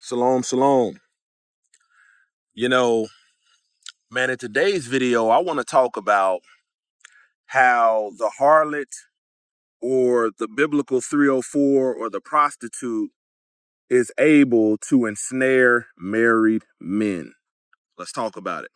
Shalom, shalom. You know, man, in today's video, I want to talk about how the harlot or the biblical 304 or the prostitute is able to ensnare married men. Let's talk about it.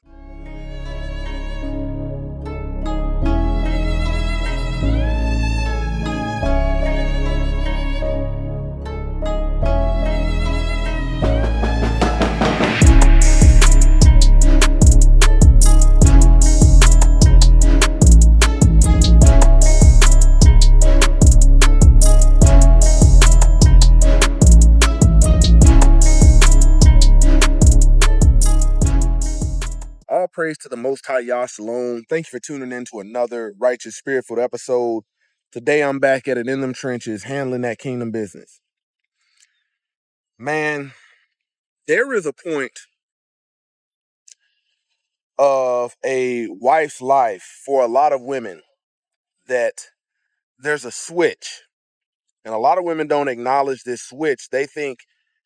All praise to the Most High Yah Shalom. Thank you for tuning in to another Righteous Spirit-filled episode. Today I'm back at it in them trenches, handling that kingdom business. Man, there is a point of a wife's life for a lot of women that there's a switch. And a lot of women don't acknowledge this switch. They think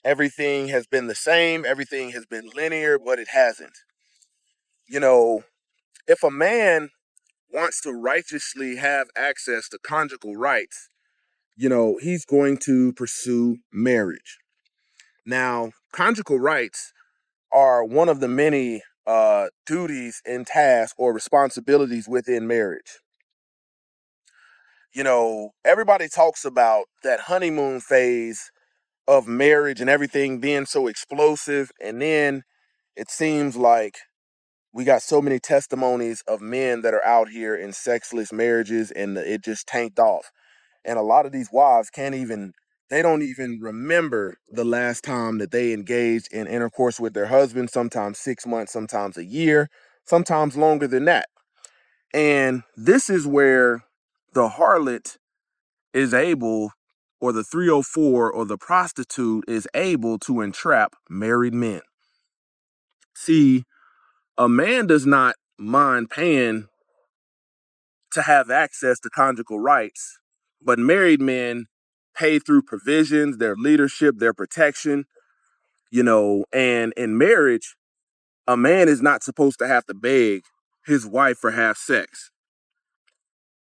everything has been the same, everything has been linear, but it hasn't. You know, if a man wants to righteously have access to conjugal rights, he's going to pursue marriage. Now, conjugal rights are one of the many duties and tasks or responsibilities within marriage. Everybody talks about that honeymoon phase of marriage and everything being so explosive. And then it seems like we got so many testimonies of men that are out here in sexless marriages and it just tanked off. And a lot of these wives they don't even remember the last time that they engaged in intercourse with their husband, sometimes 6 months, sometimes a year, sometimes longer than that. And this is where the harlot is able, or the 304 or the prostitute is able to entrap married men. See, a man does not mind paying to have access to conjugal rights, but married men pay through provisions, their leadership, their protection, and in marriage, a man is not supposed to have to beg his wife for half sex.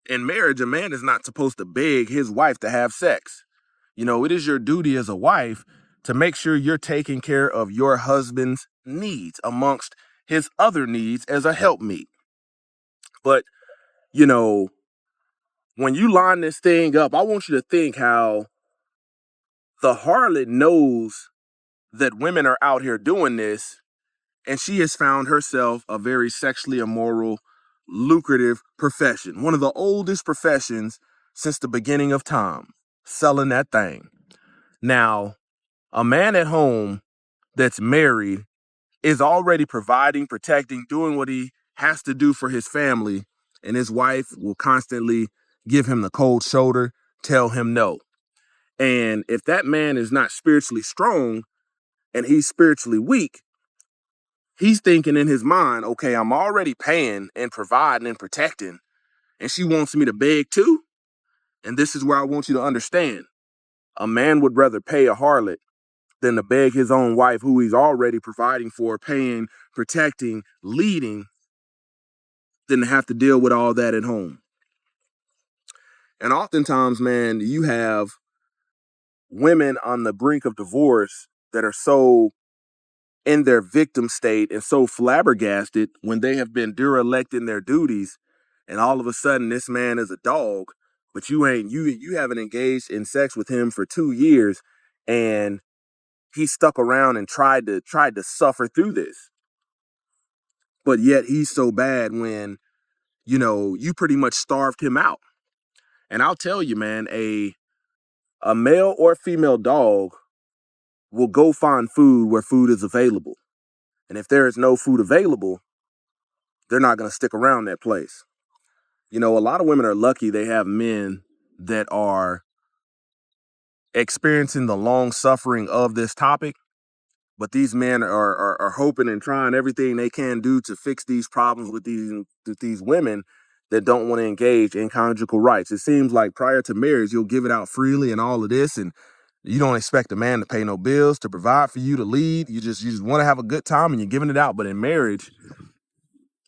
In marriage, a man is not supposed to beg his wife to have sex. It is your duty as a wife to make sure you're taking care of your husband's needs amongst his other needs as a helpmeet. But, when you line this thing up, I want you to think how the harlot knows that women are out here doing this, and she has found herself a very sexually immoral, lucrative profession. One of the oldest professions since the beginning of time, selling that thing. Now, a man at home that's married is already providing, protecting, doing what he has to do for his family, and his wife will constantly give him the cold shoulder, tell him no. And if that man is not spiritually strong and he's spiritually weak, he's thinking in his mind, okay, I'm already paying and providing and protecting, and she wants me to beg too? And this is where I want you to understand. A man would rather pay a harlot than to beg his own wife, who he's already providing for, paying, protecting, leading, than to have to deal with all that at home. And oftentimes, man, you have women on the brink of divorce that are so in their victim state and so flabbergasted when they have been derelict in their duties, and all of a sudden this man is a dog, but you haven't engaged in sex with him for 2 years, and he stuck around and tried to suffer through this. But yet he's so bad when, you pretty much starved him out. And I'll tell you, man, a male or female dog will go find food where food is available. And if there is no food available, they're not going to stick around that place. A lot of women are lucky they have men that are experiencing the long suffering of this topic. But these men are hoping and trying everything they can do to fix these problems with these women that don't want to engage in conjugal rights. It seems like prior to marriage, you'll give it out freely and all of this, and You don't expect a man to pay no bills, to provide for you, to lead. You just want to have a good time and you're giving it out. But in marriage,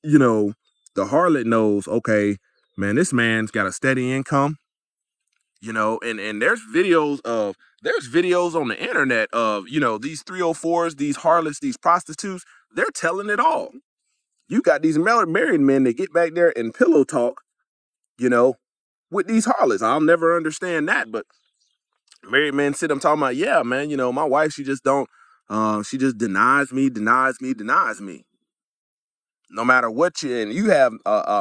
you know, the harlot knows, okay, man, this man's got a steady income, and there's videos on the internet of, these 304s, these harlots, these prostitutes, they're telling it all. You got these married men that get back there and pillow talk, you know, with these harlots. I'll never understand that, but married men sit them talking about, yeah, man, my wife, she just don't, she just denies me. No matter what and you have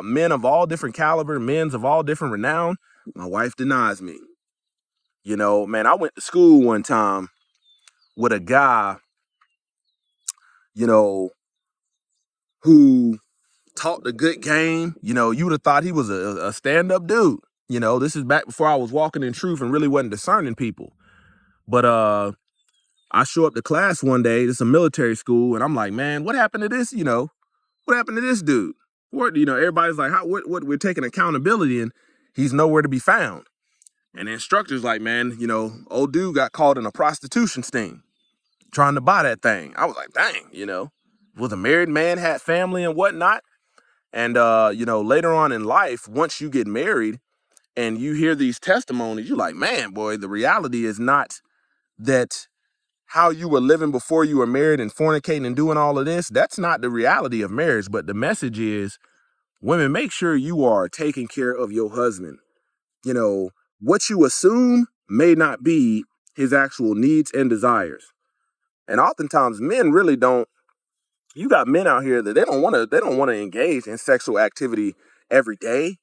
men of all different caliber, men's of all different renown. My wife denies me. Man, I went to school one time with a guy, who talked a good game. You would have thought he was a stand-up dude. This is back before I was walking in truth and really wasn't discerning people. But I show up to class one day, it's a military school, and I'm like, man, what happened to this? What happened to this dude? Everybody's like, what we're taking accountability, and he's nowhere to be found. And the instructor's like, man, old dude got caught in a prostitution sting, trying to buy that thing. I was like, dang, was a married man, had family and whatnot. And, later on in life, once you get married and you hear these testimonies, you're like, man, boy, the reality is not that how you were living before you were married and fornicating and doing all of this. That's not the reality of marriage. But the message is, women, make sure you are taking care of your husband. What you assume may not be his actual needs and desires. And oftentimes men really don't. You got men out here that they don't want to engage in sexual activity every day.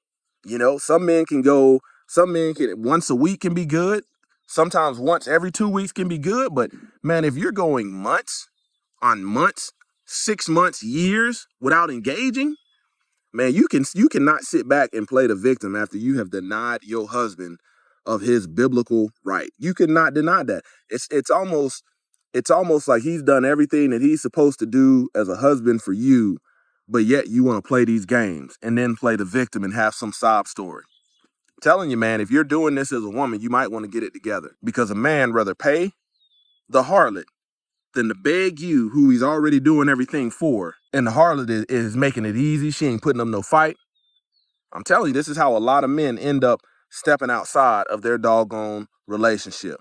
Some men can once a week can be good. Sometimes once every 2 weeks can be good. But man, if you're going months on months, 6 months, years without engaging, man, you cannot sit back and play the victim after you have denied your husband of his biblical right. You cannot deny that. It's almost like he's done everything that he's supposed to do as a husband for you, but yet you want to play these games and then play the victim and have some sob story. I'm telling you, man, if you're doing this as a woman, you might want to get it together, because a man rather pay the harlot than to beg you, who he's already doing everything for. And the harlot is making it easy. She ain't putting up no fight. I'm telling you, this is how a lot of men end up stepping outside of their doggone relationship.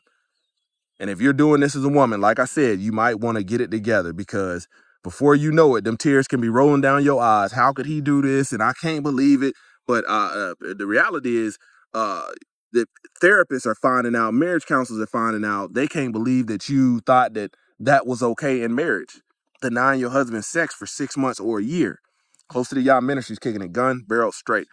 And if you're doing this as a woman, like I said, you might want to get it together, because before you know it, them tears can be rolling down your eyes. How could he do this? And I can't believe it. But the reality is, the therapists are finding out, marriage counselors are finding out, they can't believe that you thought that was okay in marriage. Denying your husband sex for 6 months or a year. Close to the Y'all Ministries, kicking it gun barrel straight.